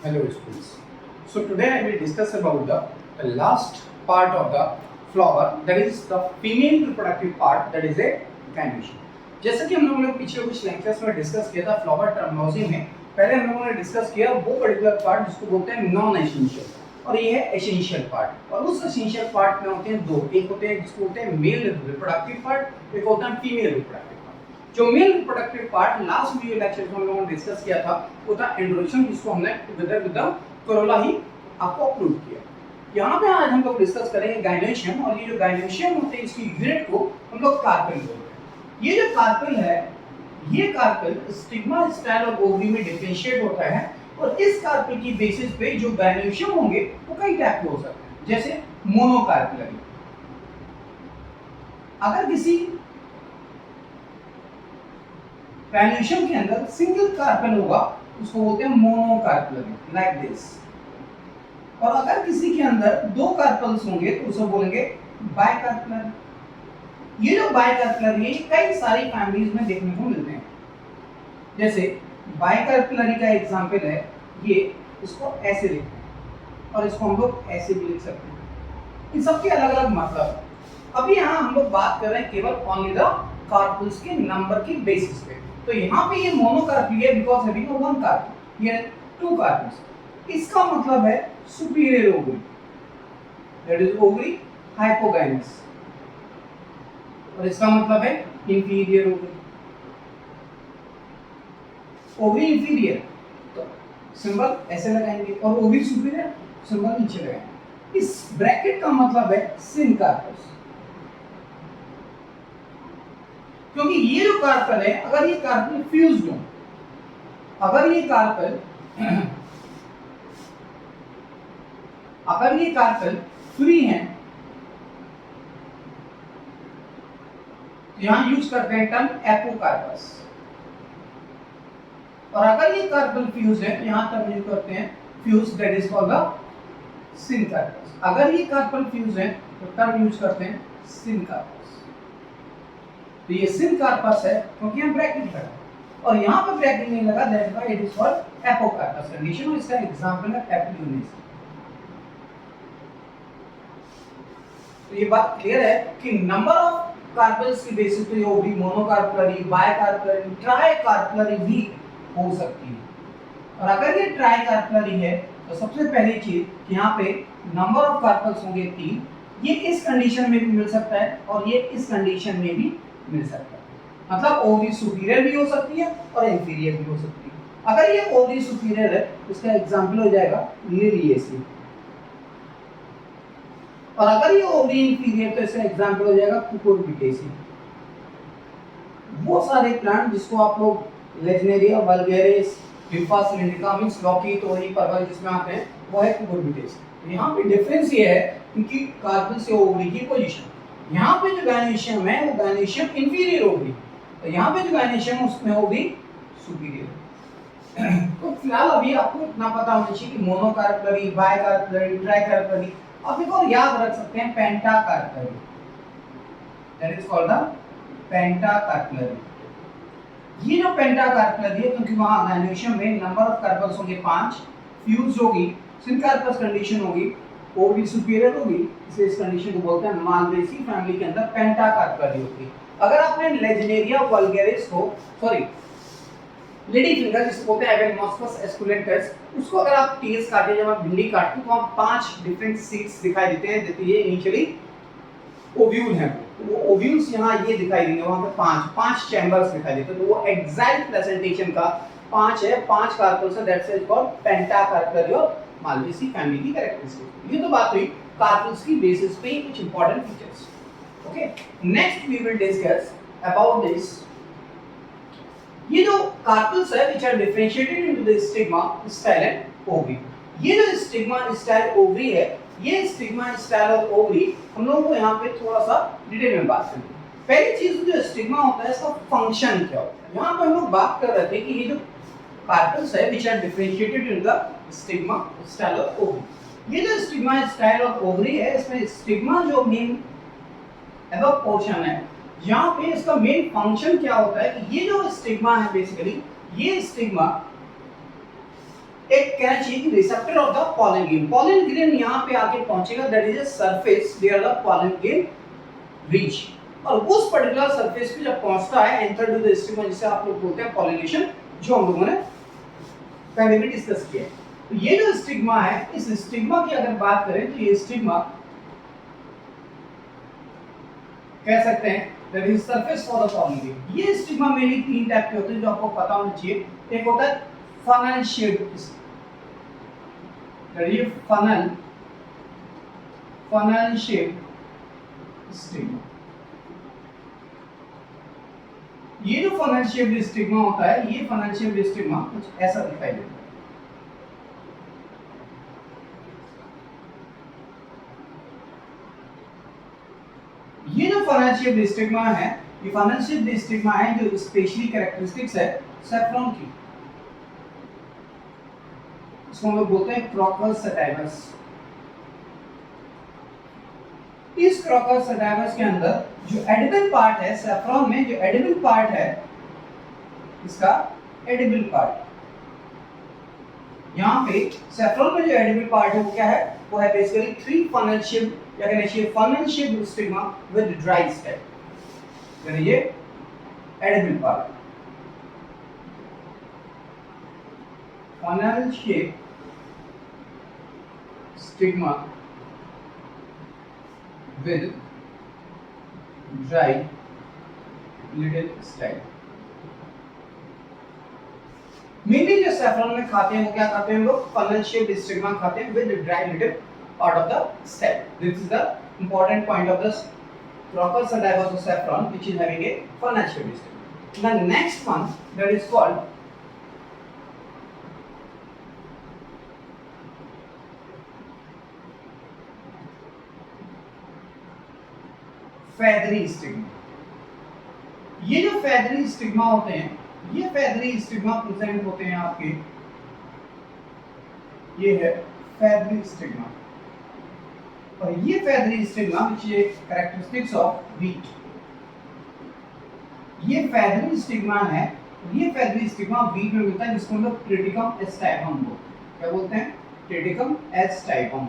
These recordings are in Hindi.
Hello students. So today I will discuss about the last part of the flower, that is the female reproductive part, that is a gynoecium. जैसे कि हम लोगों ने पिछले कुछ लेक्चर्स में डिस्कस किया था फ्लावर टर्मिनोलॉजी में, पहले हम लोगों ने डिस्कस किया वो पर्टिकुलर पार्ट जिसको बोलते हैं नॉन एसेंशियल और ये है एसेंशियल पार्ट। और उस एसेंशियल पार्ट में होते हैं दो, एक होते हैं जिसको बोलते हैं मेल रिप्रोडक्टिव पार्ट, एक होता है फीमेल रिप्रोडक्टिव। जो male reproductive part last video lecture में हम लोगों ने डिस्कस किया था वो था एंड्रोजन, जिसको हमने टुगेदर विद द कोरोला ही आपको अपलोड किया। यहाँ पे आज हम लोग डिस्कस करेंगे गायनोशियम, और ये जो गायनोशियम होते हैं इसकी यूनिट को हम लोग कार्पेल बोलते हैं। ये जो कार्पेल है, ये कार्पेल स्टिग्मा स्टाइल और ओवरी में डिफरेंशिएट होता है, और इस कार्पेल की बेसिस पे जो गायनोशियम होंगे वो कई टाइप के हो सकते हैं, जैसे मोनोकार्पेलरी। अगर किसी गायनोशियम के अंदर सिंगल कार्पेल होगा उसको बोलते हैं मोनोकार्पेलरी, लाइक दिस। और अगर किसी के अंदर दो कार्पेल्स होंगे तो उसे बोलेंगे बाइकार्पेलरी। ये जो बाइकार्पेलरी है कई सारी फैमिलीज में देखने को मिलते हैं। जैसे बाइकार्पेलरी का एग्जांपल है ये, इसको ऐसे लिखते हैं और इसको हम लोग ऐसे भी लिख सकते हैं। इन सबके अलग अलग मतलब। अभी यहाँ हम लोग बात कर रहे हैं केवल ओनली द कार्पेल्स के नंबर की बेसिस पे। तो यहाँ पे ये मोनोकार्पेल है बिकॉज़ हैविंग वन कार्पेल, ये टू कार्पेल्स। इसका मतलब है superior ovary, that is ovary hypogynous, और इसका मतलब है इंफीरियर ओवरी। ओवरी इंफीरियर तो सिंबल ऐसे लगाएंगे, और ओवरी सुपीरियर सिंबल नीचे लगाएंगे। इस ब्रैकेट का मतलब है सिनकार्पस, क्योंकि ये जो कार्पेल है अगर ये कार्पेल फ्यूज्ड हो, अगर ये कार्पेल फ्री है, यहां यूज करते हैं टर्म एपोकार्पस। और अगर ये कार्पेल फ्यूज है तो यहां टर्म यूज करते हैं fuse, that is called the syncarpous. अगर ये कार्पेल फ्यूज है तो टर्म यूज करते हैं सिनकार्पस। तो ये सिनकार्पस है क्योंकि हम ब्रैकेट लगा, और यहां पर ब्रैकेट नहीं लगा, that's why it is called apocarpous condition. और इसका एग्जांपल है पैप्यूलिस। तो ये बात क्लियर है कि नंबर ऑफ कार्पेल्स की बेसिस पे ओवरी मोनोकार्पेलरी, बाइकार्पेलरी, ट्राइकार्पेलरी भी हो सकती है। और अगर ये ट्राइकार्पेलरी है तो सबसे पहली चीज यहाँ पे नंबर ऑफ कार्पेल्स होंगे 3। ये इस कंडीशन में भी मिल सकता है और ये इस कंडीशन में भी मिल सकता है, मतलब ओवरी सुपीरियर भी हो सकती है और इंफीरियर भी हो सकती है। अगर ये ओवरी सुपीरियर है इसका एग्जांपल हो जाएगा लिलिएसी, और अगर ये ओवरी इंफीरियर तो इसका एग्जांपल हो जाएगा कुकुरबिटेसी। वो सारे प्लांट जिसको आप लोग लेजनेरिया वल्गैरिस, लिम्फा सिलिंड्रिका मींस लौकी, तोरी, परवल जिसमें आते हैं वो है कुकुरबिटेसी। यहाँ पे डिफरेंस ये है इनकी कार्पेल से ओवरी की पोजीशन। यहाँ पे जो गायनोशियम है वो गायनोशियम इंफीरियर ओवरी, तो यहाँ पे जो गायनोशियम उसमें ओवरी सुपीरियर। तो फिलहाल अभी आपको इतना पता होना चाहिए कि मोनोकार्पेलरी, बाइकार्पेलरी, ट्राइकार्पेलरी। आप एक और याद रख सकते हैं पेंटाकार्पेलरी, दैट इज कॉल्ड द पेंटाकार्पेलरी। ये जो पेंटाकार्पेलरी है क्योंकि वहां गायनोशियम में नंबर ऑफ कार्पेल्स होंगे 5, फ्यूज होगी, सिनकार्पस कंडीशन होगी, ओवरी सुपीरियर होगी, इसलिए इस कंडीशन को बोलते हैं मालवेसी फैमिली के अंदर पेंटाकार्पेलरी होती है। अगर आपने लेजनेरिया वल्गैरिस को, सॉरी लेडी फिंगर जिसको बोलते हैं एवेनमॉस्कस एस्कुलेंटस, उसको अगर आप टीएस काटे, जब आप भिंडी काटते तो वहां 5 डिफरेंट सीड्स दिखाई देते हैं, देती है इनिशियली ओव्यूल है। वो ओव्यूल्स यहाँ ये दिखाई देंगे, वहां पे 5 चैम्बर्स दिखाई देते हैं, तो वो एक्सैक्ट प्रेजेंटेशन का 5 है, 5 कार्पेल्स है, दैट्स इज कॉल्ड पेंटाकार्पेलरी और मालवेसी फैमिली की कैरेक्टरिस्टिक। ये तो बात हुई कार्पेल्स की बेसिस पे कुछ important features. Okay, next we will discuss about this. ये जो कार्पेल्स है which are differentiated into the stigma, style and ovary. ये जो स्टिग्मा, स्टाइल, ओवरी है, ये स्टिग्मा, स्टाइल और ओवरी हम लोगों को यहाँ पे थोड़ा सा डिटेल में बात करनी है। पहली चीज जो स्टिग्मा होता है इसका फंक्शन क्या होता है। यहाँ पे हम लोग बात कर रहे थे कि ये जो कार्पेल्स है which are differentiated in the stigma, style और ओवरी। ये जो स्टिग्मा, स्टाइल और ओवरी है इसमें स्टिग्मा जो मेन एबव पोर्शन है, यहाँ पे इसका मेन फंक्शन क्या होता है कि ये जो स्टिग्मा है बेसिकली, ये स्टिग्मा एक कहना चाहिए कि receptor of the pollen grain. Pollen grain यहाँ पे आके पहुंचेगा, that is a surface where the pollen grain reach, और उस पर्टिकुलर सरफेस पे जब पहुंचता है एंटर टू द स्टिग्मा, जिसे आप लोग बोलते हैं पॉलिनेशन, जो हम लोगों ने पहले भी डिस्कस किया है। तो ये जो स्टिग्मा है, इस स्टिग्मा की अगर बात करें तो ये स्टिग्मा कह सकते हैं that is surface for the pollen grain. ये स्टिग्मा मेनली तीन टाइप के होते हैं जो आपको पता होना चाहिए। एक होता है फनल शेप्ड, ये फनल शेप्ड स्टिग्मा। ये जो फनल शेप्ड स्टिग्मा होता है, ये फनल शेप्ड स्टिग्मा कुछ ऐसा दिखाई देता है। ये जो फनल शेप्ड स्टिग्मा है, ये फनल शेप्ड स्टिग्मा है जो स्पेशली कैरेक्टरिस्टिक्स है सैफ्रॉन की। इसको हम लोग बोलते हैं क्रोकस सटाइवस। इस क्रोकस सटाइवस के अंदर जो एडिबल पार्ट है, सैफ्रॉन में जो एडिबल पार्ट है, इसका एडिबल पार्ट, यहाँ पे सैफ्रॉन में जो एडिबल पार्ट है वो क्या है, वो है बेसिकली थ्री फनल शेप्ड या कहना चाहिए funnel shaped stigma with dry stem. यानी ये edible part, funnel shaped stigma with dry little style. Mainly जो सैफ्रॉन में खाते हैं वो क्या खाते हैं लोग, फनल शेप्ड स्टिग्मा खाते हैं with dry little part of the stem. This is the important point of the crocus sativus of saffron which is having a funnel shaped stigma. The next one that is called feathery stigma. ये जो फेदरी स्टिग्मा होते हैं, ये फेदरी स्टिग्मा प्रेजेंट होते हैं आपके, ये है फेदरी स्टिग्मा, और ये feathery stigma which is characteristics of wheat. ये फेदरी स्टिग्मा है, ये फेदरी स्टिग्मा व्हीट में मिलता है, जिसको हम लोग ट्रिटिकम एस्टाइपम बोलते हैं। क्या बोलते हैं? ट्रिटिकम एस्टाइपम।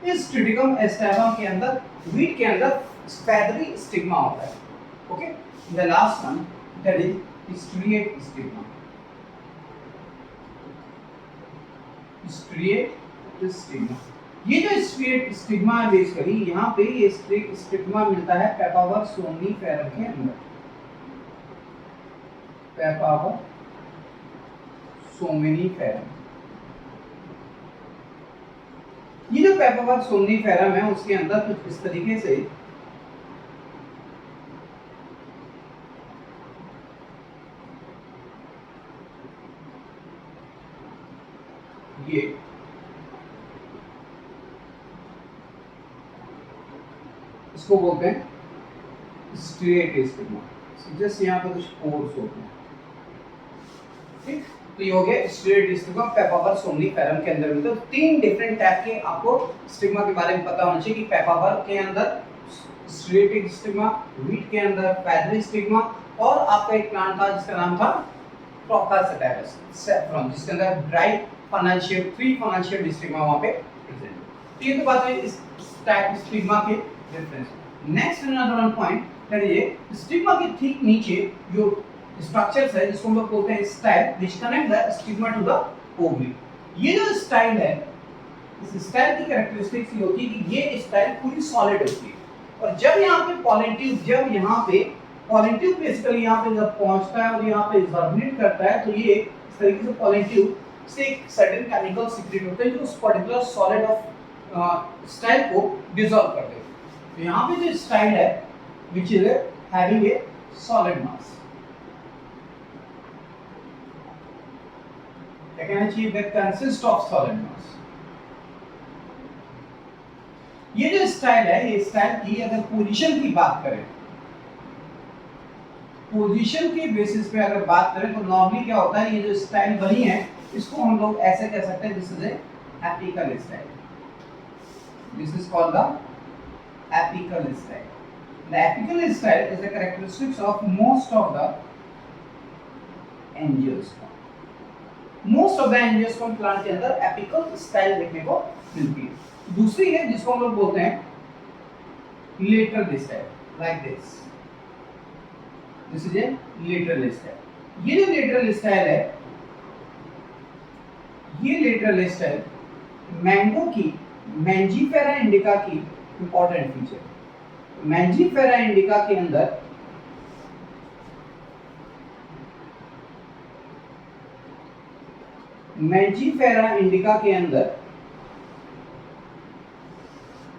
इस ट्रिटिकम एस्टाइपम के अंदर, व्हीट के अंदर feathery stigma होता है। Okay, the last one that is striate stigma। striate stigma, ये जो striate stigma है बेसिकली यहाँ पे ये स्टिग्मा मिलता है पेपावर सोमनीफेरम के अंदर। पेपावर सोमनीफेरम, ये जो पेपावर सोमनीफेरम है उसके अंदर कुछ इस तरीके से ये इसको बोलते हैं स्ट्रेट स्टिग्मा। जस्ट यहाँ पे कुछ पोर्स होते हैं, ठीक। तो ये हो गया स्ट्रेट स्टिग्मा पेपावर सोमनीफेरम के अंदर मिलता है। तीन डिफरेंट टाइप के आपको स्टिग्मा के बारे में पता होना चाहिए कि पेपावर के अंदर स्ट्रेट स्टिग्मा, व्हीट के अंदर फेदरी स्टिग्मा, और आपका एक प्लांट था जिसका नाम था क्रोकस सटाइवस सैफ्रॉन, जिसके अंदर dry funnel shape, three funnel shape stigma वहां पे प्रेजेंट है। तो ये तो बात है इस टाइप स्टिग्मा के difference. Next another one point that is stigma के ठीक नीचे जो स्ट्रक्चर्स है जिसको हम लोग बोलते हैं style, which connect the stigma to the ovary. ये जो स्टाइल है, इस स्टाइल की कैरेक्टरिस्टिक्स ये होती है कि ये स्टाइल पूरी सॉलिड होती है, और जब यहाँ पे पॉलन ट्यूब, जब यहाँ पे पॉलन ट्यूब बेसिकली यहाँ पे जब पहुंचता है और यहाँ पे जर्मिनेट करता है, तो ये इस तरीके से पॉलन ट्यूब से एक सर्टेन केमिकल सीक्रेट होते हैं जो उस पर्टिकुलर सॉलिड ऑफ स्टाइल को डिसॉल्व कर देते हैं। तो यहाँ पे जो स्टाइल है which is having a solid मास, क्या कहना चाहिए, दैट कंसिस्ट ऑफ सॉलिड मास। ये जो स्टाइल है, ये स्टाइल की अगर पोजीशन की बात करें, पोजीशन के बेसिस पे अगर बात करें तो नॉर्मली क्या होता है, ये जो स्टाइल बनी है इसको हम लोग ऐसे कह सकते हैं, this is apical style. This is called the apical style. The apical style is the characteristics of most of the angiosperm. Most of the angiosperm plant के अंदर एपिकल स्टाइल देखने को मिलती है। दूसरी है जिसको हम लोग बोलते हैं lateral style, like this is A lateral style. ये जो लेटरल स्टाइल है, ये लेटरल स्टाइल मैंगो की, मैंजीफेरा इंडिका की इंपॉर्टेंट फीचर। मैंजीफेरा इंडिका के अंदर मैंजीफेरा इंडिका के अंदर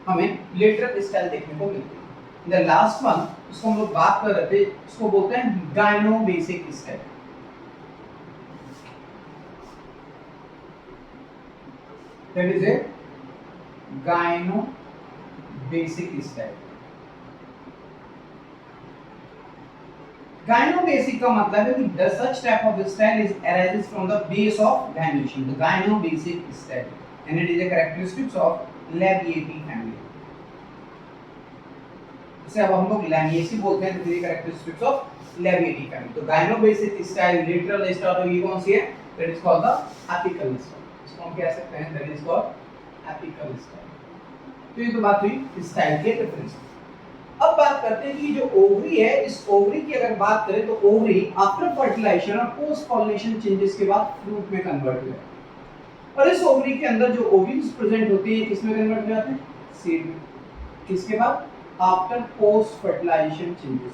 हमें लेटरल स्टाइल देखने को मिलती है। द लास्ट वन, इसको हम लोग बात कर रहे थे, इसको बोलते हैं gynobasic style. That is A gynobasic style. Gynobasic का मतलब है कि the such type of style is arises from the base of gynation, the gynobasic style, and it is a characteristics of Labiaceae family. इसे अब हम लोग Lamiaceae बोलते हैं, तो ये characteristics of Labiaceae family। तो gynobasic style, lateral style, तो ये कौन सी है? That is called the apical style। इसको हम कह सकते हैं that is called apical style। तो ये तो बात हुई स्टाइल के डिफरेंस। अब बात करते हैं कि जो ओवरी है, इस ओवरी की अगर बात करें तो ओवरी आफ्टर फर्टिलाइजेशन और पोस्ट पॉलिनेशन चेंजेस के बाद फ्रूट में कन्वर्ट हो जाती है। और इस ओवरी के अंदर जो ओव्यूल्स प्रेजेंट होते हैं किसमें कन्वर्ट हो जाते हैं? सीड में। किसके बाद? After post fertilization changes.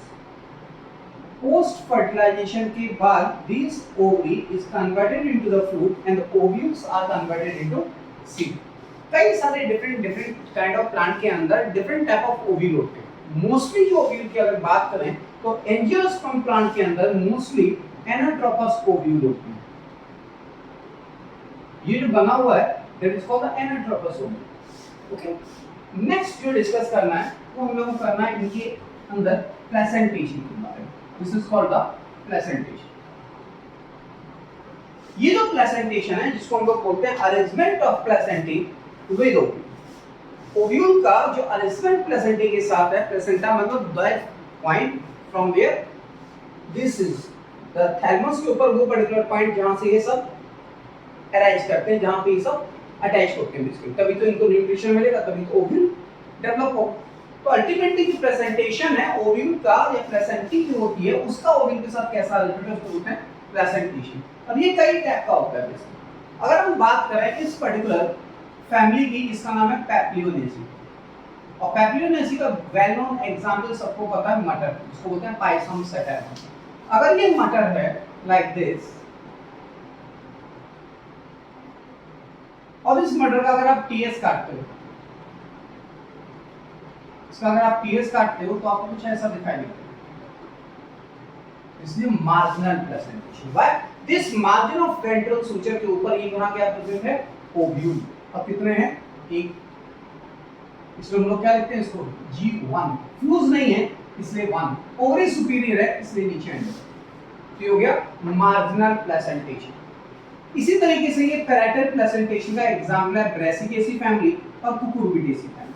Post fertilization के बाद this ovary is converted into the fruit and the ovules are converted into seed. कई सारे डिफरेंट काइंड ऑफ प्लांट के अंदर डिफरेंट टाइप ऑफ ओव्यूल होते हैं। मोस्टली जो ओव्यूल की अगर बात करें तो एंजियोस्पर्म प्लांट के अंदर मोस्टली एनाट्रोपस ओव्यूल होते हैं। ये जो बना हुआ है that is called the anatropous ovule. Okay, next जो डिस्कस करना है वो हम लोग को करना है इनके अंदर प्लेसेंटेशन के बारे में। This is called the placentation. ये जो प्लेसेंटेशन है जिसको हम लोग बोलते हैं arrangement of placentae with ovule. Ovule का जो अरेंजमेंट प्लेसेंटा के साथ है, प्लेसेंटा मतलब that point from where this is the thalamus के ऊपर वो पर्टिकुलर पॉइंट जहां से ये सब अरेंज करते हैं, जहां पे ये सब अटैच होते हैं बेसिकली, तभी तो इनको न्यूट्रिशन मिलेगा, तभी तो ओव्यूल डेवलप हो। तो अल्टीमेटली जो प्रेजेंटेशन है ओव्यूल का या प्लेसेंटी जो होती है उसका ओव्यूल के साथ कैसा रिलेटेड है उसको बोलते हैं प्लेसेंटेशन। अब ये कई टाइप का होता है बेसिकली। अगर हम बात करें इस पर्टिकुलर फैमिली की, इसका नाम है पैप्लियोनेसी। और पैप्लियोनेसी का वेल नोन एग्जांपल सबको पता है मटर, इसको बोलते हैं पाइसम सैटिवा। अगर ये मटर है लाइक दिस, और इस मटर का अगर आप टीएस काटते हो, इसका अगर आप टीएस काटते हो तो आपको कुछ ऐसा दिखाई देगा, इसलिए marginal presentation. Why this margin of ventral suture के ऊपर ये यहाँ क्या प्रेजेंट है? ओव्यूल। अब कितने हैं? एक। इसलिए हम लोग क्या लिखते हैं इसको? G1। फ्यूज नहीं है इसलिए 1। ओवरी सुपीरियर है इसलिए नीचे एंड। तो ये हो गया मार्जिनल प्लेसेंटेशन। इसी तरीके से ये पैरेटल प्लेसेंटेशन का एग्जांपल है ब्रेसिकेसी फैमिली और कुकुरबिटेसी फैमिली।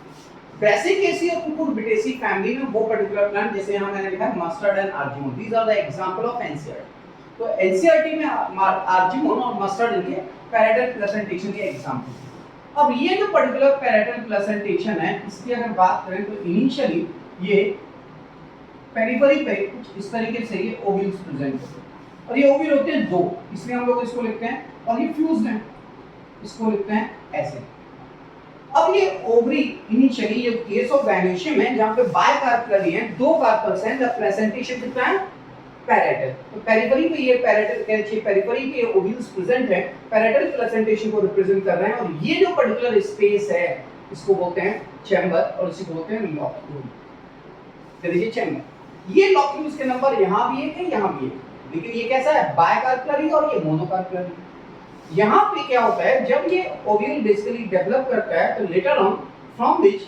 ब्रेसिकेसी और कुकुरबिटेसी फैमिली में वो पर्टिकुलर प्लांट, जैसे यहाँ मैंने लिखा है mustard and argemone, these are the example of NCERT. तो एनसीईआरटी में आर्जिमोन और मस्टर्ड इनके पैरेटल प्लेसेंटेशन के एग्जांपल। अब ये जो पर्टिकुलर पैरेटल प्लेसेंटेशन है इसकी अगर बात करें तो इनिशियली ये पेरिफेरी पे कुछ इस तरीके से ये ओव्यूल्स प्रेजेंट होते हैं, और ये ओव्यूल होते हैं दो, इसलिए हम लोग इसको लिखते हैं, और ये फ्यूज्ड हैं, इसको लिखते हैं ऐसे। अब ये ओवरी इनिशियली ये केस ऑफ गायनेशियम है जहां पे बायकार्पलरी है, दो कार्पल्स हैं, द प्लेसेंटेशन कितना है? पैरेटल। तो पेरिफेरी पे ये पैरेटल कैल्शियम पेरिफेरी पे ओव्यूल्स प्रेजेंट है, पैरेटल प्लेसेंटेशन को रिप्रेजेंट कर रहे हैं, और ये जो पर्टिकुलर स्पेस है इसको बोलते हैं चैम्बर और इसी को बोलते हैं लॉक्यूल। तो देखिए चैम्बर, ये लॉक्यूल्स के नंबर यहां भी एक है, यहां भी एक, लेकिन ये कैसा है? बायकार्पलरी और ये मोनोकार्पलरी। यहां पे क्या होता है जब ये ओव्यूल बेसिकली डेवलप करता है तो later on from which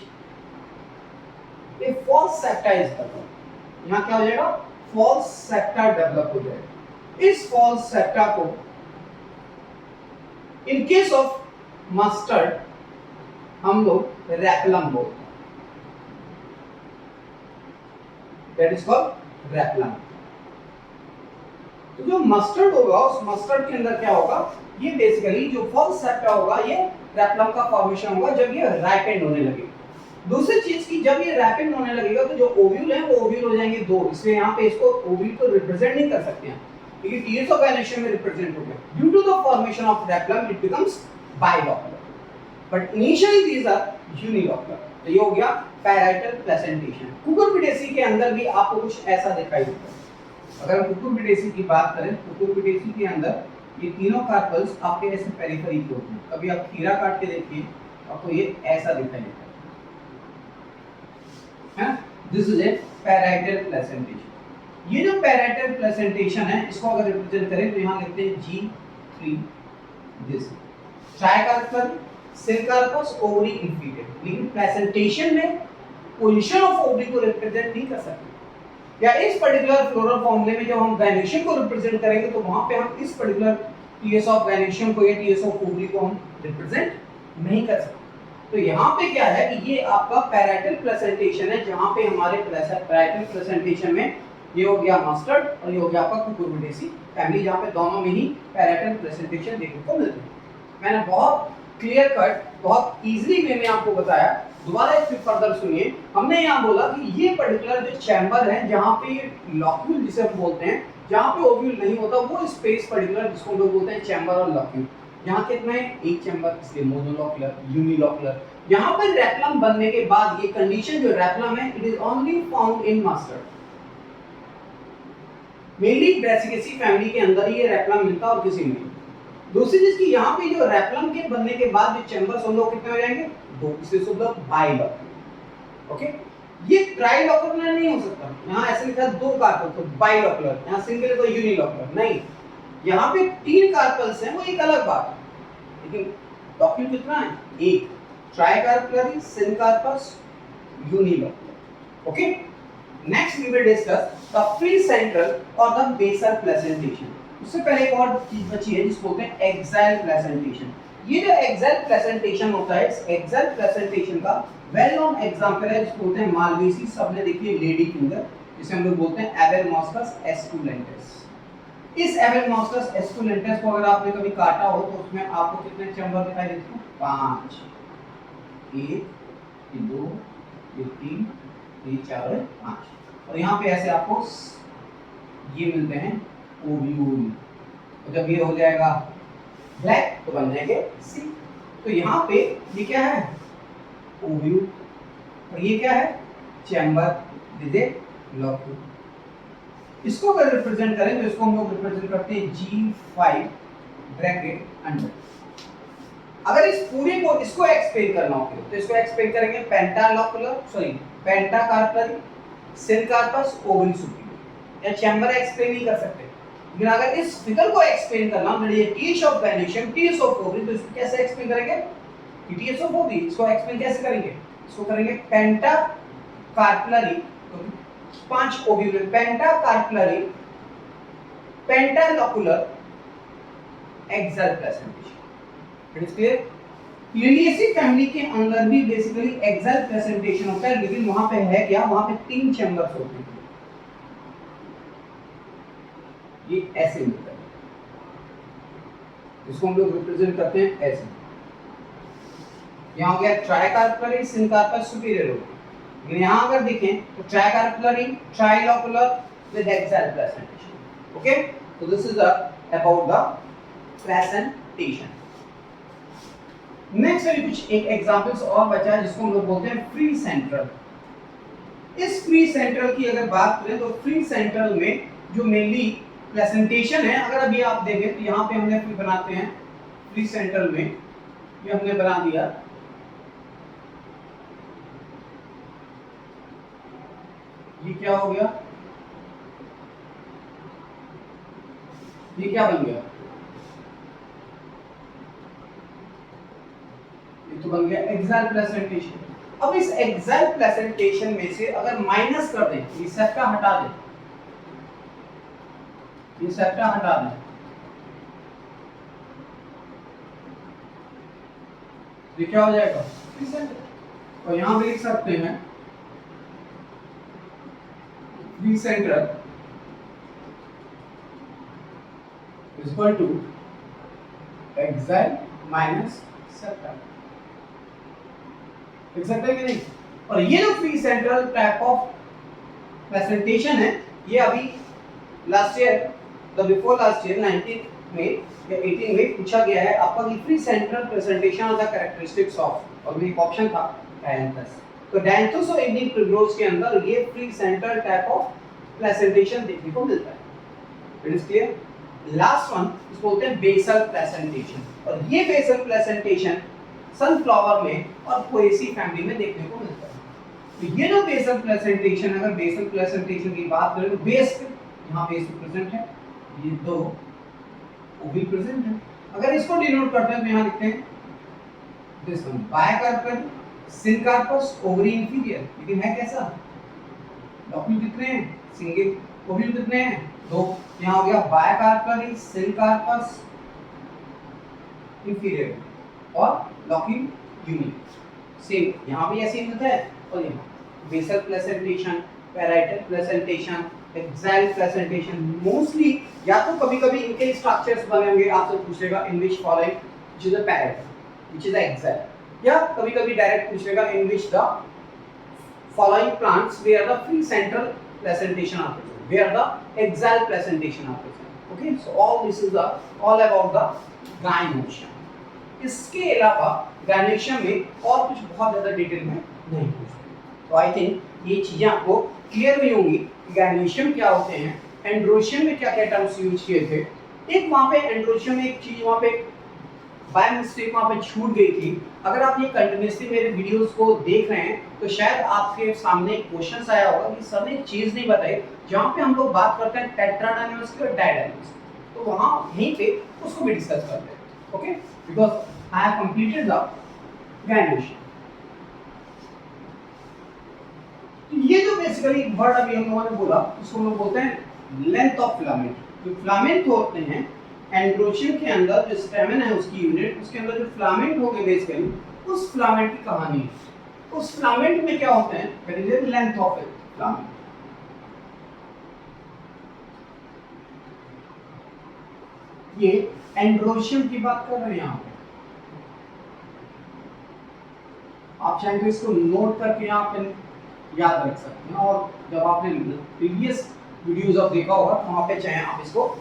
a false septa is developed. यहां क्या हो जाएगा? फॉल्स सेप्टा डेवलप हो जाएगा। इस फॉल्स सेप्टा को इन केस ऑफ मस्टर्ड हम लोग रैपलम बोलते हैं, दैट इज कॉल्ड रैपलम। तो जो मस्टर्ड होगा उस मस्टर्ड के अंदर क्या होगा? ये बेसिकली जो फर्स्ट सेप्टा होगा ये रेप्लम का फॉर्मेशन होगा जब ये राइपेंड होने लगे। दूसरी चीज की जब ये रैपिंग होने लगेगा तो जो ओव्यूल है वो ओव्यूल हो जाएंगे दो, इसलिए यहाँ पे इसको ओव्यूल को रिप्रेजेंट नहीं कर सकते हैं क्योंकि टीएस ऑफ गायनेशियम में रिप्रेजेंट हो गया। Due to the formation of replum it becomes bilocular, but initially these are unilocular. तो ये हो गया पैराइटल प्लेसेंटेशन। कुकुरबिटेसी के अंदर भी आपको कुछ ऐसा दिखाई देता है। अगर हम कुकुरबिटेसी की बात करें, कुकुरबिटेसी के अंदर ये तीनों कार्पल्स आपके ऐसे पेरिफेरी के होते हैं। कभी आप खीरा काट के देखिए आपको ये ऐसा दिखाई देता है। This is A parietal placentation. ये जो पैराइटल प्लेसेंटेशन है इसको अगर रिप्रेजेंट करें तो यहाँ लिखते हैं G3 दिस ट्राइकार्पल सिरकार्पस ओवरी इंफीरियर, लेकिन प्लेसेंटेशन में पोजीशन ऑफ ओवरी को रिप्रेजेंट नहीं कर सकते। या इस पर्टिकुलर फ्लोरल फॉर्मूले में जब हम गायनेशियम को रिप्रेजेंट करेंगे तो वहां पे हम इस पर्टिकुलर टीएस ऑफ गायनेशियम को या टीएस ऑफ ओवरी को हम रिप्रेजेंट नहीं कर सकते। तो यहाँ पे क्या है कि ये आपका पैराइटल प्लेसेंटेशन है, जहाँ पे हमारे पैराइटल प्लेसेंटेशन में ये हो गया मस्टर्ड और ये हो गया आपका कुकुरबिटेसी फैमिली, जहाँ पे दोनों में ही पैराइटल प्लेसेंटेशन देखने को मिलते हैं। मैंने बहुत क्लियर कट बहुत इजीली वे में आपको बताया। दोबारा एक फर्दर सुनिए। हमने यहाँ बोला कि ये पर्टिकुलर जो चैम्बर है जहाँ पे लॉक्यूल जिसे हम बोलते हैं, जहाँ पे ओव्यूल नहीं होता वो स्पेस पर्टिकुलर जिसको हम लोग बोलते हैं चैम्बर और लॉक्यूल। यहाँ कितने एक चैम्बर, इसलिए मोनोलॉकुलर यूनिलॉकुलर। यहाँ पर रेप्लम बनने के बाद ये कंडीशन जो रेप्लम है it is only found in mustard. Mainly Brassicaceae family के अंदर ही ये रेप्लम मिलता है और किसी में। दूसरी चीज की यहाँ पे जो रेप्लम के बनने के बाद जो चैम्बर्स हम लोग कितने हो जाएंगे दो, इसलिए शुद्ध बाइलॉकुलर। ओके, ये ट्राइलॉकुलर नहीं हो सकता। यहाँ ऐसे लिखा है दो कार्पल तो बाइलॉकुलर, यहाँ सिंगल तो यूनिलॉकुलर नहीं। यहाँ पे तीन कार्पल्स हैं वो एक अलग बात है, लेकिन लॉक्यूल कितना है एक, tricarpellary syncarpous unilocular. Okay, next we will discuss the free central और द बेसल प्लेसेंटेशन। उससे पहले एक और चीज बची है जिसको बोलते हैं एक्साइल प्लेसेंटेशन। ये जो एक्साइल प्लेसेंटेशन होता है, इस एक्साइल प्लेसेंटेशन का वेल नोन एग्जांपल है जिसको बोलते हैं मालवेसी, सबने देखी लेडी फिंगर, जिसे हम लोग बोलते हैं एवेलमॉस्कस एस्कुलेंटस। इस एवेलमॉस्कस एस्कुलेंटस को अगर आपने कभी काटा हो तो उसमें आपको कितने चैम्बर दिखाई देते हैं 5, 1, 2, 3, 4, 5। और यहाँ पे ऐसे आपको ये मिलते हैं ओव्यूल। तो जब ये हो जाएगा ब्लैक तो बन जाएंगे सी। तो यहाँ पे ये क्या है ओव्यूल और ये क्या है चैम्बर दिस लॉक्यूल। इसको अगर रिप्रेजेंट करें तो इसको हम लोग रिप्रेजेंट करते हैं G5 ब्रैकेट अंडर। अगर इस पूरे को इसको एक्सप्लेन करना हो तो इसको एक्सप्लेन करेंगे पेंटाकार्पलरी सिनकार्पस ओवरी सुपीरियर। या चैम्बर एक्सप्लेन नहीं कर सकते, लेकिन अगर इस फिगर को एक्सप्लेन करना मतलब TS of gynoecium TS of ovary, तो इसको कैसे एक्सप्लेन करेंगे कि टीएस ऑफ ओवरी इसको एक्सप्लेन कैसे करेंगे, इसको करेंगे पेंटाकार्पलरी, तो 5 ovule pentacarpellary pentalocular axile placentation. It is clear. यूनिएसी फैमिली के अंदर भी बेसिकली एक्साइल प्लेसेंटेशन होता है, लेकिन वहां पे है क्या, वहां पे 3 चैम्बर्स होते हैं। ये ऐसे मिलता है, इसको हम लोग रिप्रेजेंट करते हैं ऐसे। यहाँ हो गया ट्राइकार्पलरी सिनकार्पस सुपीरियर होती है, लेकिन यहाँ अगर देखें तो ट्राइकार्पलरी trilocular with exile placentation. Okay, so this is about the presentation. Next अभी कुछ एक एग्जांपल्स और बचा है जिसको हम लोग बोलते हैं फ्री सेंट्रल। इस फ्री सेंट्रल की अगर बात करें तो फ्री सेंट्रल में जो मेनली प्लेसेंटेशन है, अगर अभी आप देखें तो यहाँ पे हमने फिर बनाते हैं फ्री सेंट्रल में ये हमने बना दिया ये क्या हो गया, ये क्या बन गया, ये तो बन गया एक्साइल प्लेसेंटेशन। अब इस एक्साइल प्लेसेंटेशन में से अगर माइनस कर दें, ये सेप्टा हटा दें, ये सेप्टा हटा दें, ये क्या हो जाएगा और यहां पे लिख सकते हैं free central equal to axile minus septum, देख सकते हैं कि नहीं। और ये जो free central type of presentation है, ये अभी last year the before last year 19 में या 18 में पूछा गया है आपका कि free central presentation of the characteristics of, और एक ऑप्शन था डायंथस। तो डायंथस और इग्निक ट्यूबरोज के अंदर ये free central type of presentation देखने को मिलता है। It is clear. Last one इसको बोलते हैं बेसल प्रेजेंटेशन, और ये बेसल प्रेजेंटेशन सनफ्लावर में और पोएसी फैमिली में देखने को मिलता है। तो ये जो बेसल प्रेजेंटेशन, अगर बेसल प्रेजेंटेशन की बात करें तो बेस पे यहाँ बेस प्रेजेंट है, ये दो ओवी प्रेजेंट है। अगर इसको डिनोट करते हैं तो यहाँ लिखते हैं this one bicarpellary syncarpous ovary inferior, लेकिन है कैसा, लॉक्यूल कितने हैं, सिंगल, ओव्यूल कितने हैं, दो। यहाँ हो गया बायकार्पल सिनकार्पस इंफीरियर और लॉक्यूल यूनिक, सेम यहाँ भी ऐसे ही मिलता है। और यहाँ basal presentation, parietal presentation, axile presentation, mostly या तो कभी-कभी इनके स्ट्रक्चर्स बने होंगे, आपसे पूछेगा in which following which is the parietal, which is the axile, या कभी-कभी डायरेक्ट पूछेगा in which the following plants where the free central presentation are present, where the axile presentation are present. Okay, so all this is the all about the gynoecium. इसके अलावा गायनेशियम में और कुछ बहुत ज्यादा डिटेल में नहीं पूछते। तो आई थिंक ये चीजें आपको क्लियर हुई होंगी कि गायनेशियम क्या होते हैं, एंड्रोशियम में क्या क्या टर्म्स यूज किए थे। एक वहां पे एंड्रोशियम में एक चीज वहां पे बाय मिस्टेक वहां पे छूट गई थी। अगर आप ये कंटिन्यूअसली मेरे वीडियोस को देख रहे हैं तो शायद आपके सामने एक क्वेश्चन आया होगा कि सर ने एक चीज नहीं बताई, जहां पे हम लोग बात करते हैं टेट्राडाइनमस की और डायडाइनमस, तो वहां यहीं पे उसको भी डिस्कस करते हैं। Okay, because I have completed the gynoecium. ये जो बेसिकली वर्ड अभी हम लोगों ने बोला, उसको हम लोग बोलते हैं लेंथ ऑफ फिलामेंट। जो फिलामेंट होते हैं एंड्रोशियम के अंदर, जो स्टेमन है उसकी यूनिट, उसके अंदर जो फिलामेंट होंगे बेसिकली, उस फिलामेंट की कहानी, उस फिलामेंट में क्या होते हैं, that is the length of filament. ये एंड्रोशियम की बात कर रहे हैं यहाँ पे। आप चाहें तो इसको नोट करके यहाँ पे याद रख सकते हैं, और जब आपने प्रीवियस वीडियोस आप देखा होगा तो वहाँ पे चाहे आप इसको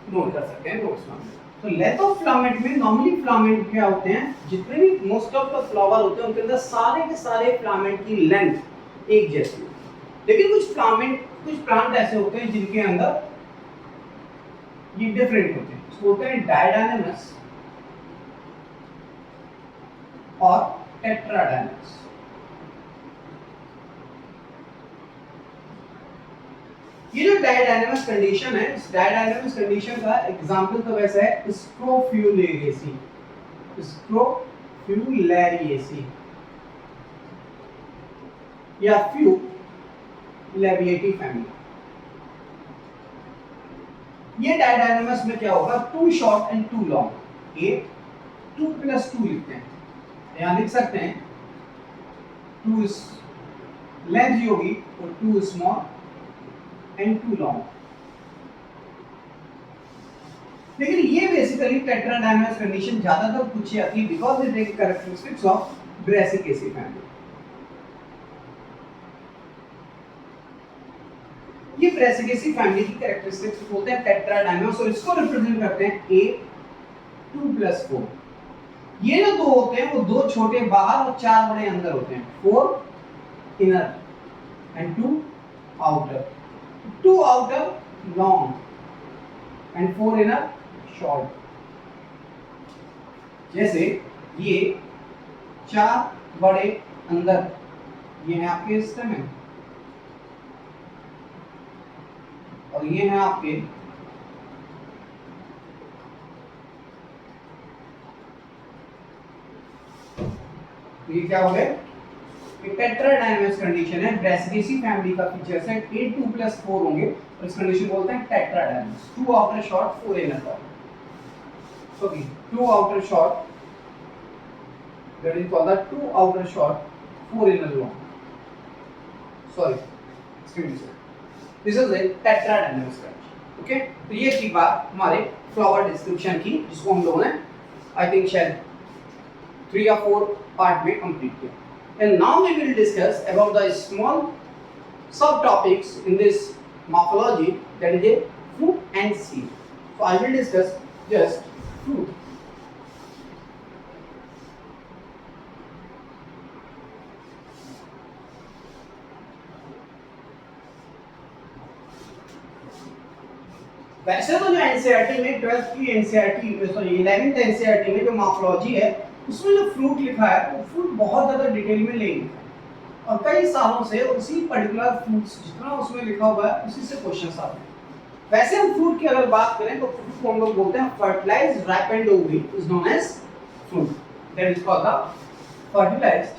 नोट कर सकते हैं नोट्स में। तो लेंथ ऑफ फिलामेंट में नॉर्मली फिलामेंट क्या होते हैं, जितने भी मोस्ट ऑफ द फ्लावर होते हैं उनके अंदर सारे के सारे फिलामेंट की लेंथ एक जैसी होती है। लेकिन कुछ फिलामेंट, कुछ प्लांट ऐसे होते हैं जिनके अंदर ये डिफरेंट होते हैं, इसको बोलते हैं डायडाइनमस और टेट्राडाइनमस। ये जो डायडाइनमस कंडीशन है, इस डायडाइनमस कंडीशन का एग्जांपल तो वैसा है स्क्रोफ्यूलेरिएसी, स्क्रोफ्यूलेरिएसी या फ्यूलेरिएटी फैमिली। ये डायडाइनमस में क्या होगा, two short and two long, ये 2 + 2 लिखते हैं, यहां लिख सकते हैं 2 इज लेंथ होगी और 2 स्मॉल एंड 2 लॉन्ग। लेकिन ये बेसिकली टेट्राडाइनमस कंडीशन ज्यादातर पूछी जाती है because it take characteristics of Brassicaceae family. ये ब्रेसिकेसी फैमिली की कैरेक्टरिस्टिक्स होते हैं टेट्राडाइनमस, और इसको रिप्रेजेंट करते हैं A 2 + 4। ये जो दो होते हैं वो 2 छोटे बाहर और 4 बड़े अंदर होते हैं, 4 inner and 2 outer, 2 outer long and 4 inner short। जैसे ये 4 बड़े अंदर, ये है आपके स्टेमन, और ये है आपके ये क्या हो गए, टेट्राडाइनमस कंडीशन है, ब्रेसिकेसी फैमिली का फीचर्स है, A 2 + 4 होंगे और इस कंडीशन को बोलते हैं tetradynamous. 2 outer short 4 inner short. Okay, 2 outer short, that is called the 2 outer short 4 inner long, sorry excuse me sir, this is a tetradynamous condition. Okay, तो ये थी बात हमारे फ्लावर डिस्क्रिप्शन की, जिसको हम लोगों ने आई थिंक शायद 3 या 4 पार्ट में कंप्लीट किया। And now we will discuss about the small sub topics in this morphology, that is a fruit and seed. So I will discuss just fruit. वैसे तो जो एनसीईआरटी में 12th की एनसीईआरटी सॉरी 11th एनसीईआरटी में जो मॉर्फोलॉजी है उसमें जो फ्रूट लिखा है वो फ्रूट बहुत ज्यादा डिटेल में नहीं लिखा है और कई सालों से उसी पर्टिकुलर फ्रूट्स जितना उसमें लिखा हुआ है उसी से क्वेश्चंस आते हैं। वैसे हम फ्रूट की अगर बात करें तो फ्रूट को हम लोग बोलते हैं fertilized ripened ovary is known as fruit, that is called the fertilized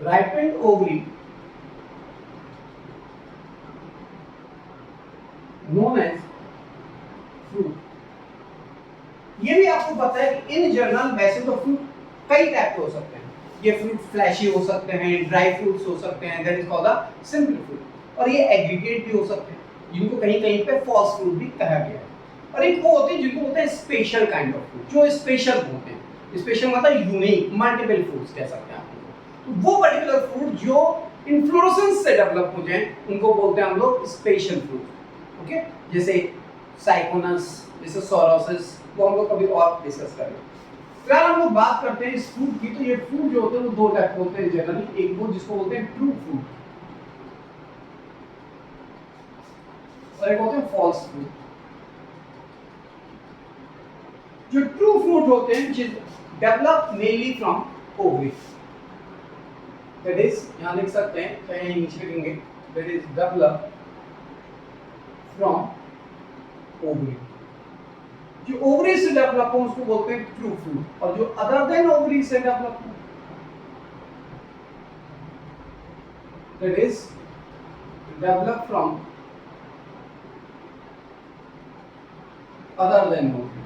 ripened ovary known as fruit. ये भी आपको पता है कि इन जनरल वैसे तो फ्रूट कई टाइप के हो सकते हैं। ये फ्रूट फ्लैशी हो सकते हैं, ड्राई फ्रूट्स हो सकते हैं, that is called the simple fruit, और ये एग्रीगेट भी हो सकते हैं जिनको कहीं कहीं पे फॉल्स फ्रूट भी कहा गया है। और एक वो होते हैं जिनको बोलते हैं स्पेशल काइंड ऑफ फ्रूट, जो स्पेशल होते हैं। स्पेशल मतलब यूनिक, मल्टीपल फ्रूट्स कह सकते हैं आप। तो वो पर्टिकुलर फ्रूट जो इन्फ्लोरेसेंस से डेवलप हो जाए उनको बोलते हैं हम लोग स्पेशल फ्रूट। ओके, जैसे साइकोनस, जैसे सोरोसिस, वो हम लोग कभी और डिस्कस करेंगे। फिलहाल हम लोग बात करते हैं इस फ्रूट की। तो ये फ्रूट जो होते हैं वो दो टाइप के होते हैं जनरली। एक वो जिसको बोलते हैं ट्रू फ्रूट और एक होते हैं फॉल्स फ्रूट। जो ट्रू फ्रूट होते हैं which is develop mainly from ovary, that is यहां लिख सकते हैं चाहे नीचे लिखेंगे, that is develop from ovary। जो ओवरी से डेवलप हो उसको बोलते हैं ट्रू फ्रूट, और जो अदर देन ओवरी से डेवलप हो that is develop from other than ovary,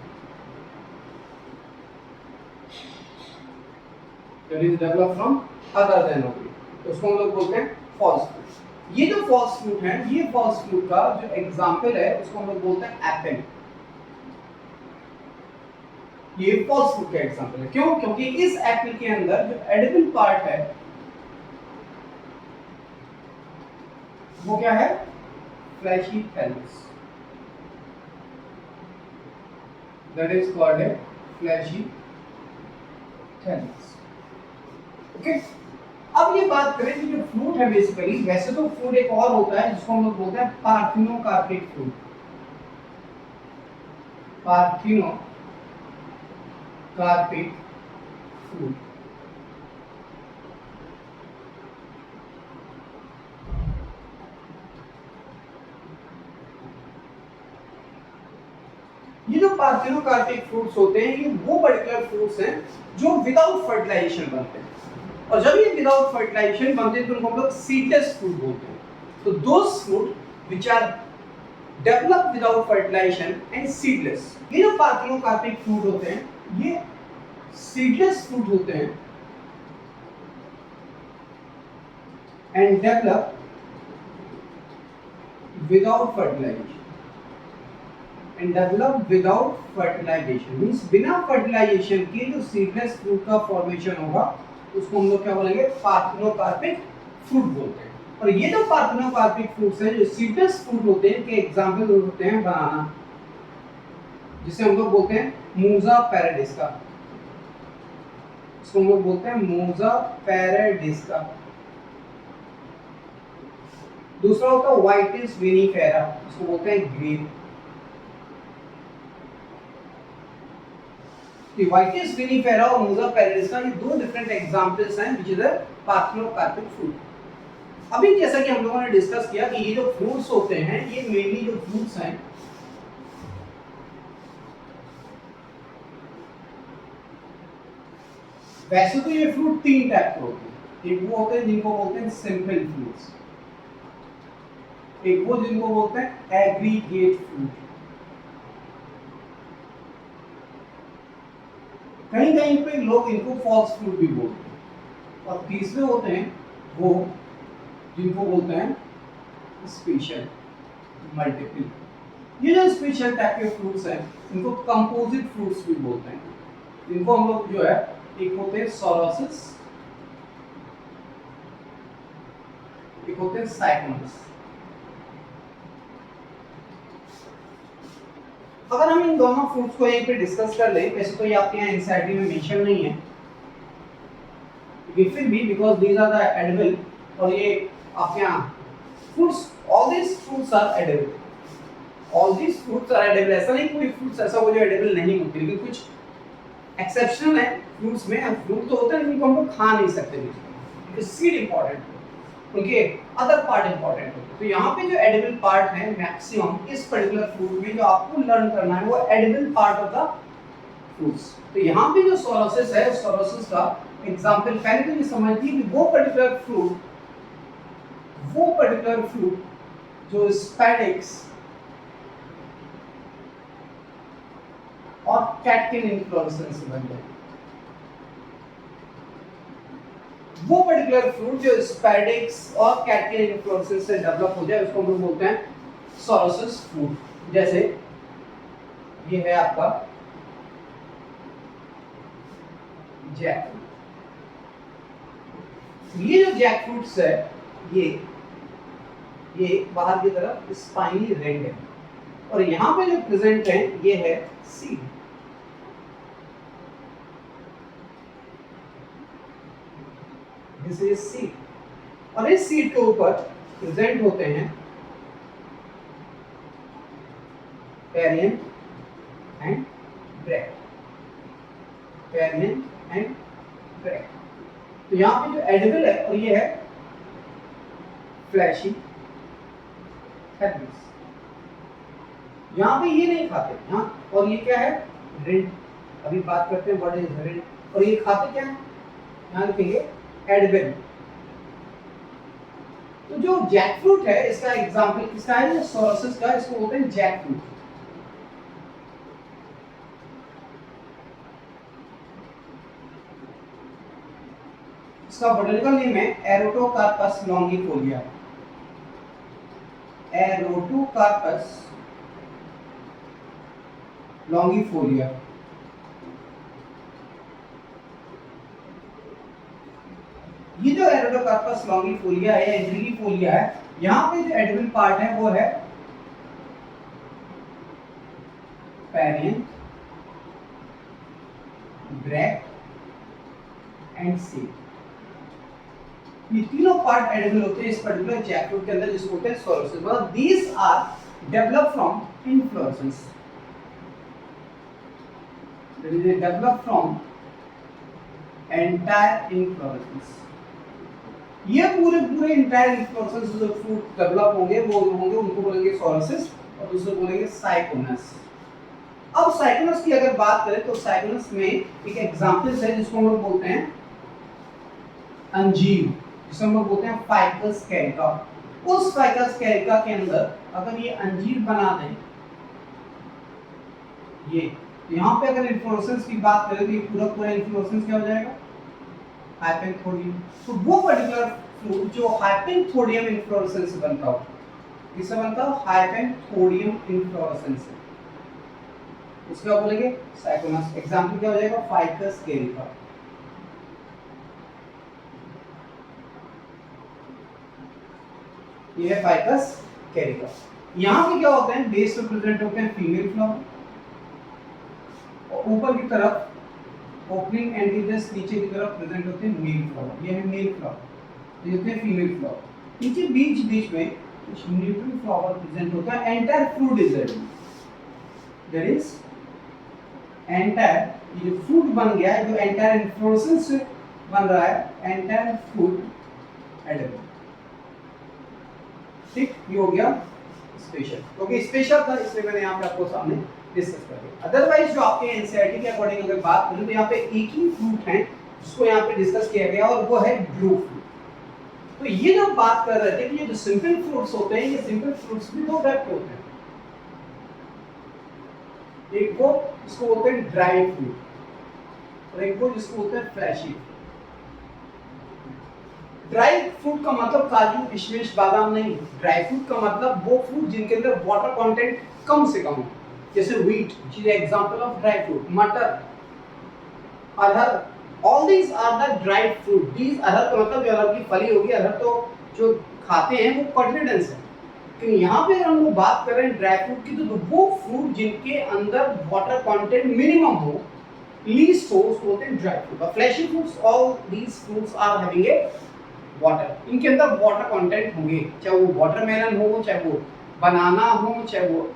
that is develop from other than ovary, उसको हम लोग बोलते हैं फॉल्स फ्रूट। ये जो फॉल्स फ्रूट है, ये फॉल्स फ्रूट का जो एग्जांपल है उसको हम लोग बोलते हैं एप्पल। ये फॉल्स फ्रूट का एग्जांपल है। क्यों? क्योंकि इस एप्पल के अंदर जो एडिबल पार्ट है वो क्या है? Fleshy thalamus, that is called a fleshy thalamus. Okay, अब ये बात करें कि जो फ्रूट है बेसिकली, वैसे तो फ्रूट एक और होता है जिसको हम लोग बोलते हैं पार्थिनोकार्पिक फ्रूट। पार्थिनो कार्पिक फ्रूट। ये जो पार्थिनोकार्पिक फ्रूट्स होते हैं ये वो पर्टिकुलर फ्रूट्स हैं जो विदाउट फर्टिलाइजेशन बनते हैं, और जब ये विदाउट फर्टिलाइजेशन बनते हैं तो उनको हम लोग सीडलेस फ्रूट बोलते हैं। तो those fruit which are develop without fertilization and seedless, ये जो पार्थिनोकार्पिक फ्रूट होते हैं ये सीडलेस फ्रूट होते हैं and develop without fertilization. And develop without fertilization means बिना फर्टिलाइजेशन के जो सीडलेस फ्रूट का फॉर्मेशन होगा उसको हम लोग क्या बोलेंगे? पार्थिनोकार्पिक फ्रूट बोलते हैं। और ये जो पार्थिनोकार्पिक फ्रूट्स हैं जो सीडलेस फ्रूट होते हैं के एग्जांपल होते हैं बनाना, जिसे हम लोग बोलते हैं मूजा पैराडिस्का, इसको हम लोग बोलते हैं मूजा पैराडिस्का। दूसरा होता है वाइटिस विनिफेरा, इसको बोलते हैं ग्रेप। वाइटिस विनिफेरा और मूजा पैराडिस्का ये दो डिफरेंट एग्जांपल्स हैं which is a parthenocarpic fruit. अभी जैसा कि हम लोगों ने डिस्कस किया कि ये जो फ्रूट्स होते हैं ये मेनली जो फ्रूट्स हैं वैसे तो ये फ्रूट तीन टाइप के होते हैं। एक वो होते हैं जिनको बोलते हैं सिंपल फ्रूट्स, एक वो जिनको बोलते हैं एग्रीगेट फ्रूट, कहीं कहीं पे लोग इनको फॉल्स फ्रूट भी बोलते हैं, और तीसरे होते हैं वो जिनको बोलते हैं स्पेशल मल्टीपल ये जो स्पेशल टाइप के फ्रूट्स हैं इनको कंपोजिट फ्रूट्स भी बोलते हैं। इनको हम लोग जो है एक होते हैं सोरोसिस, एक होते हैं साइकोनस। अगर हम इन दोनों फ्रूट्स को यहीं पे डिस्कस कर लें, वैसे तो ये आपके यहाँ एनसीईआरटी में मेंशन नहीं है, लेकिन फिर भी because these are the edible, और ये आपके यहाँ fruits, all this fruits are edible, all this fruits are edible. ऐसा नहीं कोई फ्रूट्स ऐसा हो जो एडिबल नहीं होते, लेकिन कुछ एक्सेप्शनल है फ्रूट्स में। फ्रूट तो होता है लेकिन हम लोग खा नहीं सकते, क्योंकि सीड इंपॉर्टेंट है, उनके अदर पार्ट इंपॉर्टेंट होते हैं। तो यहाँ पे जो एडिबल पार्ट है मैक्सिमम इस पर्टिकुलर फ्रूट में जो आपको लर्न करना है वो edible part of the fruits. तो यहाँ पे जो सोरोसिस है, सोरोसिस का एग्जांपल पहले तो ये समझिए कि वो पर्टिकुलर फ्रूट जो स्पैडिक्स और कैटकिन इन्फ्लोरेसेंस से बन जाए, वो पर्टिकुलर फ्रूट जो स्पैडिक्स और कैटकिन इन्फ्लोरेसेंस से डेवलप हो जाए उसको हम लोग बोलते हैं सोरोसिस फ्रूट। जैसे ये है आपका जैकफ्रूट। ये जो जैकफ्रूट्स है ये बाहर की तरफ स्पाइनी रिंग है, और यहाँ पे जो प्रेजेंट है ये है सीड। दिस इज सीड, और इस सीड के ऊपर प्रेजेंट होते हैं पेरियन एंड ब्रैक्ट, पेरियन एंड ब्रैक्ट। तो यहाँ पे जो एडिबल है और ये है फ्लैशी हेर्बिस। यहाँ पे ये नहीं खाते यहाँ, और ये क्या है रिंड। अभी बात करते हैं व्हाट इज रिंड, और ये खाते क्या है, यहाँ लिखेंगे एडिबल। तो जो जैकफ्रूट है इसका एग्जांपल किसका है, सोरोसिस का, इसको बोलते हैं जैकफ्रूट। इसका बोटैनिकल नेम है एरोटोकार्पस लॉन्गिफोलिया, एरोटोकार्पस लॉन्गिफोलिया। ये जो एरोटोकार्पस लॉन्गिफोलिया है या एंजिलिफोलिया है, यहाँ पे जो एडिबल पार्ट है वो है पेरियन, ब्रैक्ट एंड सीड। ये तीनों पार्ट एडिबल होते हैं इस पर्टिकुलर जैकफ्रूट के अंदर, जिसको बोलते हैं सोरोसिस। मतलब these are develop from inflorescence, develop from entire inflorescence. ये पूरे इंटायर इन्फ्लोरेसेंस जो फ्रूट डेवलप होंगे वो होंगे, उनको बोलेंगे सोरोसिस, और दूसरे बोलेंगे साइकोनस। अब साइकोनस की अगर बात करें तो साइकोनस में एक एग्जांपल्स है जिसको हम लोग बोलते हैं अंजीर, जिसे हम लोग बोलते हैं फाइकस कैरिका। उस फाइकस कैरिका के अंदर अगर ये अंजीर बना दें, ये यहाँ पे अगर इन्फ्लोरेसेंस की बात करें तो ये पूरा इन्फ्लोरेसेंस क्या हो जाएगा, हाइपेंथोडियम। तो वो पर्टिकुलर फ्रूट जो हाइपेंथोडियम इन्फ्लोरेसेंस से बनता हो, किससे बनता हो, हाइपेंथोडियम इन्फ्लोरेसेंस से, उसका बोलेंगे साइकोनस। एग्जांपल क्या हो जाएगा, फाइकस कैरिका। ये है फाइकस कैरिका। यहाँ पे क्या होते हैं, बेस पे प्रेजेंट होते हैं फीमेल फ्लावर, और ऊपर की तरफ ओपनिंग एंटीजस नीचे की तरफ प्रेजेंट होते हैं मेल फ्लावर। ये है मेल फ्लावर, ये होते हैं फीमेल फ्लावर। नीचे बीच में कुछ न्यूट्रल फ्लावर प्रेजेंट होता है। Entire fruit is ready, that is entire, ये जो फ्रूट बन गया है, जो एंटायर इन्फ्लोरेसेंस से बन रहा है, एंटायर फ्रूट एडिबल। ठीक, ये हो गया स्पेशल, क्योंकि स्पेशल था इसलिए मैंने यहाँ पे आपको सामने डिस्कस कर दिया। अदरवाइज जो आपके एनसीईआरटी के अकॉर्डिंग अगर बात करें तो यहाँ पे एक ही फ्रूट है जिसको यहाँ पे डिस्कस किया गया, और वो है ब्लू फ्रूट। तो ये जो बात कर रहे थे कि ये जो सिंपल फ्रूट्स होते हैं, ये सिंपल फ्रूट्स भी दो टाइप के होते हैं। एक को इसको बोलते हैं ड्राई फ्रूट, और एक को जिसको बोलते हैं फ्लैशी। ड्राई फ्रूट का मतलब काजू, किशमिश, बादाम नहीं। ड्राई फ्रूट का मतलब वो फ्रूट जिनके अंदर वाटर कंटेंट कम से कम हो, जैसे wheat which is example of dry fruit, मटर, अरहर, all these are the dry fruit. These अरहर का मतलब जो अरहर की फली होगी, अरहर तो जो खाते हैं वो कॉटिलेडन्स है, लेकिन यहाँ पे हम लोग बात कर रहे हैं ड्राई फ्रूट की, तो वो फ्रूट जिनके अंदर वाटर कंटेंट मिनिमम हो, लीस्ट हो, उसको बोलते हैं dry fruit. Fleshy fruits, all these fruits are having a water, इनके अंदर वाटर कंटेंट होंगे, चाहे वो वाटरमेलन हो, चाहे वो बनाना हो, चाहे वो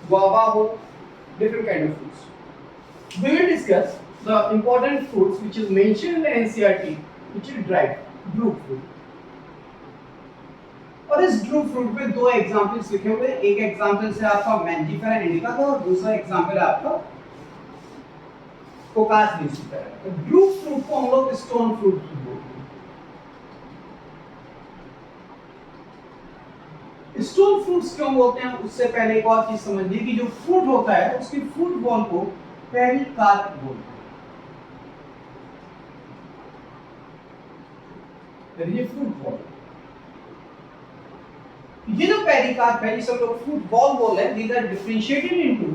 guava ho, different kind of fruits. We will discuss the important fruits which is mentioned in the NCERT, which is dried drupe fruit. और इस ड्रूप फ्रूट पे दो एग्जांपल्स लिखे हुए हैं, एक एग्जांपल से आपका मैंजीफेरा इंडिका का और दूसरा एग्जांपल है आपका कोकास ल्यूसिफेरा। तो ड्रूप फ्रूट को हम लोग स्टोन फ्रूट बोलते हैं। स्टोन फ्रूट्स क्यों बोलते हैं, उससे पहले एक और चीज समझिए कि जो फ्रूट होता है उसकी फ्रूट बॉल को पेरिकार्प बोलते हैं। ये फ्रूट बॉल, ये जो पेरिकार्प है, जिसे हम लोग फ्रूट बॉल बोल रहे हैं, these are differentiated into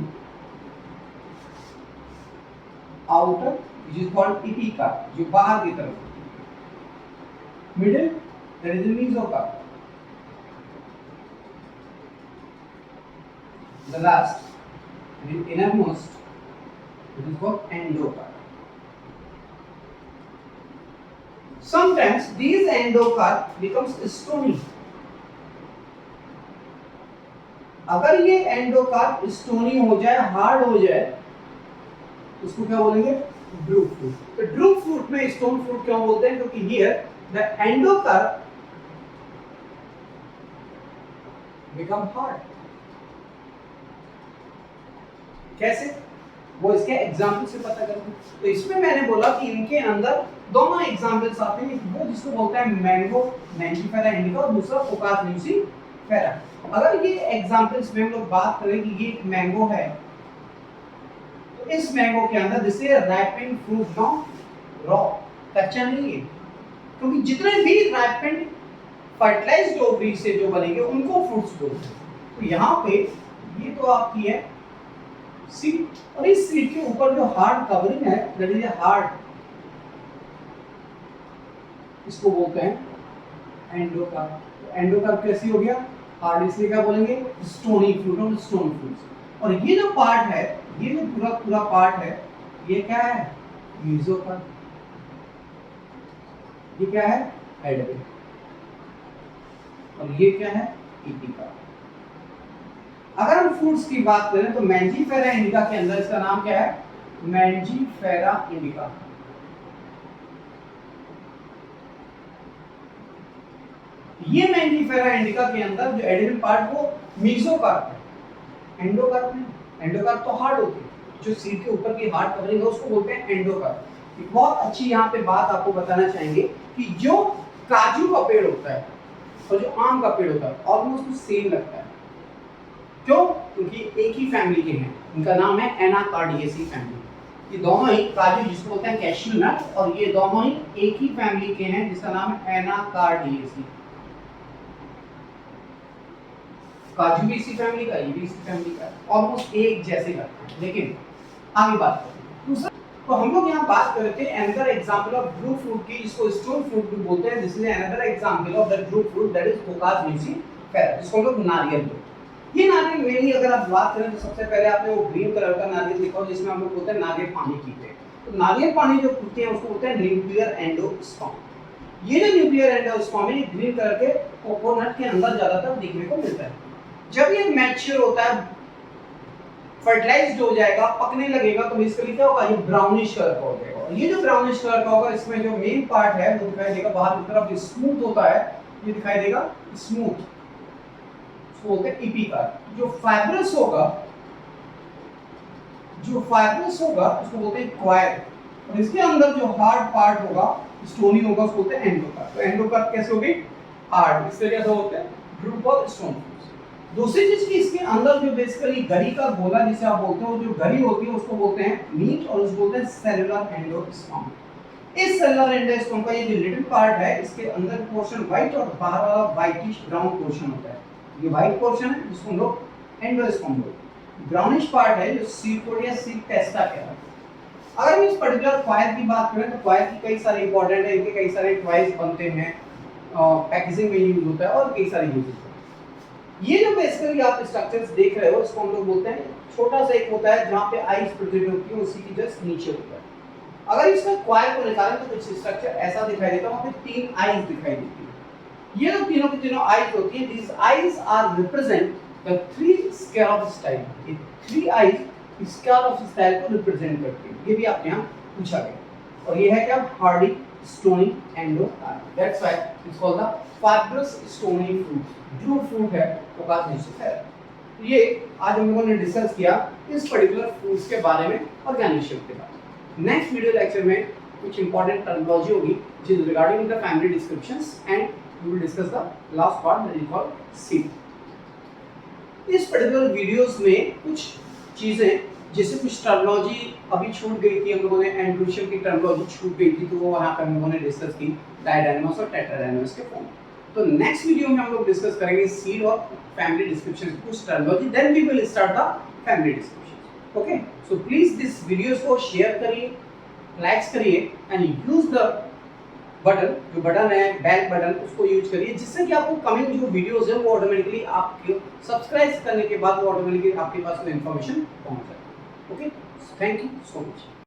outer which is called epicarp, जो बाहर की तरफ होती है, middle that is mesocarp, the last, the innermost, it is called endocarp. Sometimes these endocarp becomes stony. अगर ये एंडोकार्प स्टोनी हो जाए, हार्ड हो जाए, उसको क्या बोलेंगे, ड्रूप फ्रूट। तो ड्रूप फ्रूट में स्टोन फ्रूट क्यों बोलते हैं, क्योंकि here the endocarp become hard. कैसे, वो इसके एग्जाम्पल से पता करेंगे। तो इसमें मैंने बोला कि इनके अंदर दोनों एग्जाम्पल्स आते हैं, वो जिसको बोलते हैं मैंगो मैंजीफेरा इंडिका और दूसरा कोकास ल्यूसिफेरा। अगर ये एग्जाम्पल्स में हम लोग बात करें कि ये मैंगो है, तो इस मैंगो के अंदर this is ripening fruit, not raw, कच्चा नहीं है, क्योंकि जितने भी रैपिंग फर्टिलाइज्ड ओवरी से जो बनेंगे उनको फ्रूट्स बोलते हैं। तो यहाँ पे ये तो आपकी है सीड, और इस सीड के ऊपर जो हार्ड कवरिंग है दैट इज हार्ड, इसको बोलते हैं एंडोकार्प। एंडोकार्प कैसी हो गया, हार्ड, इसलिए क्या बोलेंगे, स्टोनी फ्रूट और स्टोन फ्रूट्स। और ये जो पार्ट है, ये जो पूरा पूरा पार्ट है, ये क्या है, मेसोकार्प, ये क्या है, एडवे, और ये क्या है, एपिकार्प। अगर हम फ्रूट्स की बात करें तो मैंजीफेरा इंडिका के अंदर इसका नाम क्या है, मैंजीफेरा इंडिका। ये मैंजीफेरा इंडिका के अंदर जो एडिबल पार्ट वो मेसोकार्प है, एंडोकार्प नहीं। एंडोकार्प तो हार्ड होती है, जो सीड के ऊपर की हार्ड कवरिंग है उसको बोलते हैं एंडोकार्प। एक बहुत अच्छी यहाँ पे बात आपको बताना चाहेंगे कि जो काजू का पेड़ होता है और जो आम का पेड़ होता है ऑलमोस्ट सेम लगता है। क्यों, क्योंकि एक ही फैमिली के हैं, इनका नाम है एनाकार्डियेसी फैमिली। ये दोनों ही काजू जिसको बोलते हैं कैश्यू नट, और ये दोनों ही एक ही फैमिली के हैं जिसका नाम है एनाकार्डियेसी। काजू भी इसी फैमिली का, ये भी इसी फैमिली का, ऑलमोस्ट एक जैसे लगते हैं। लेकिन आगे बात करते हैं, तो हम लोग यहाँ बात कर रहे थे another example of drupe fruit की, जिसको स्टोन फ्रूट भी बोलते हैं। This is another example of the drupe fruit that is cocos lucifera, जिसको हम लोग नारियल बोलते हैं। ये नारियल मेनली अगर आप बात करें तो सबसे पहले आपने वो ग्रीन कलर का नारियल देखा, जिसमें हम लोग बोलते हैं नारियल पानी पीते हैं। तो नारियल पानी जो पीते हैं उसको बोलते हैं न्यूक्लियर एंडोस्पर्म। ये जो न्यूक्लियर एंडोस्पर्म है, ग्रीन कलर के कोकोनट के अंदर ज्यादातर देखने को मिलता है। जब ये मैच्योर होता है, फर्टिलाइज्ड हो जाएगा, पकने लगेगा, तो बेसिकली क्या होगा, ये ब्राउनिश कलर का हो जाएगा। और ये जो ब्राउनिश कलर का होगा, इसमें जो मेन पार्ट है वो दिखाई देगा बाहर की तरफ, स्मूथ होता है, ये दिखाई देगा स्मूथ, उसको बोलते हैं एपिकार्प। जो फाइब्रस होगा, उसको बोलते हैं क्वायर, और इसके अंदर जो हार्ड पार्ट होगा, स्टोनी होगा, उसको बोलते हैं एंडोकार्प। तो एंडोकार्प कैसे होगी, हार्ड, इसलिए कैसे होते हैं ड्रूप और स्टोन फ्रूट्स। दूसरी चीज की इसके अंदर जो बेसिकली गरी का गोला जिसे आप बोलते हो, जो गरी होती है उसको बोलते हैं मीट, और उसको बोलते हैं सेलुलर एंडोस्पर्म। इस सेलुलर एंडोस्पर्म का ये जो लिटिल पार्ट है, इसके अंदर पोर्शन व्हाइट और बाहर वाला व्हाइटिश ब्राउन पोर्शन होता है। ये व्हाइट पोर्शन है जिसको हम लोग एंडोस्पर्म ब्राउनिश पार्ट है जो सीड कोड या सीड टेस्टा कहलाता है। अगर हम इस पर्टिकुलर क्वायर की बात करें तो क्वायर की कई सारे इंपॉर्टेंट है, इनके कई सारे टॉयज बनते हैं, पैकेजिंग में यूज होता है और कई सारे यूजेस होते हैं। ये जो बेसिकली आप स्ट्रक्चर्स देख रहे हो इसको हम लोग बोलते हैं, छोटा सा एक होता है जहाँ पे आईज प्रेजेंट होती है, उसी की जस्ट नीचे होता है। अगर इसका क्वायर को निकालें तो कुछ स्ट्रक्चर ऐसा दिखाई देता है, वहाँ पे 3 आईज दिखाई देती है। ये जो तीनों की तीनों आईज होती है, these eyes are represent the 3 scale of style। ये 3 आईज स्केल ऑफ स्टाइल को रिप्रेजेंट करती है। ये भी आपके यहाँ पूछा गया। और ये है क्या, Hardy stony endocarp. That's why it's called the fibrous stony fruit. जो फ्रूट है वो काफी निश्चित है। ये आज हम लोगों ने डिस्कस किया इस पर्टिकुलर फ्रूट्स के बारे में, ऑर्गेनिक के बारे में। नेक्स्ट वीडियो लेक्चर में कुछ इंपॉर्टेंट टर्मिनोलॉजी होगी जिस regarding the family descriptions and we will discuss the last part that is called seed. इस पर्टिकुलर वीडियोस में कुछ चीजें जैसे कुछ टर्मिनोलॉजी अभी छूट गई थी, हम लोगों ने एंड्रोशियम की टर्मिनोलॉजी छूट गई थी, तो वो वहाँ पर हम लोगों ने डिस्कस की डायडाइनमस और टेट्राडाइनमस के फॉर्म। तो नेक्स्ट वीडियो में हम लोग डिस्कस करेंगे सीड और फैमिली डिस्क्रिप्शन की कुछ terminology, then we will start the family description. Okay, so please this videos को शेयर करिए, लाइक्स करिए एंड यूज द बटन, जो बटन है बेल बटन, उसको यूज करिए जिससे कि आपको कमिंग जो वीडियोस है वो ऑटोमेटिकली आपके सब्सक्राइब करने के बाद वो ऑटोमेटिकली आपके पास वो इन्फॉर्मेशन पहुंच जाए। Okay, thank you so much.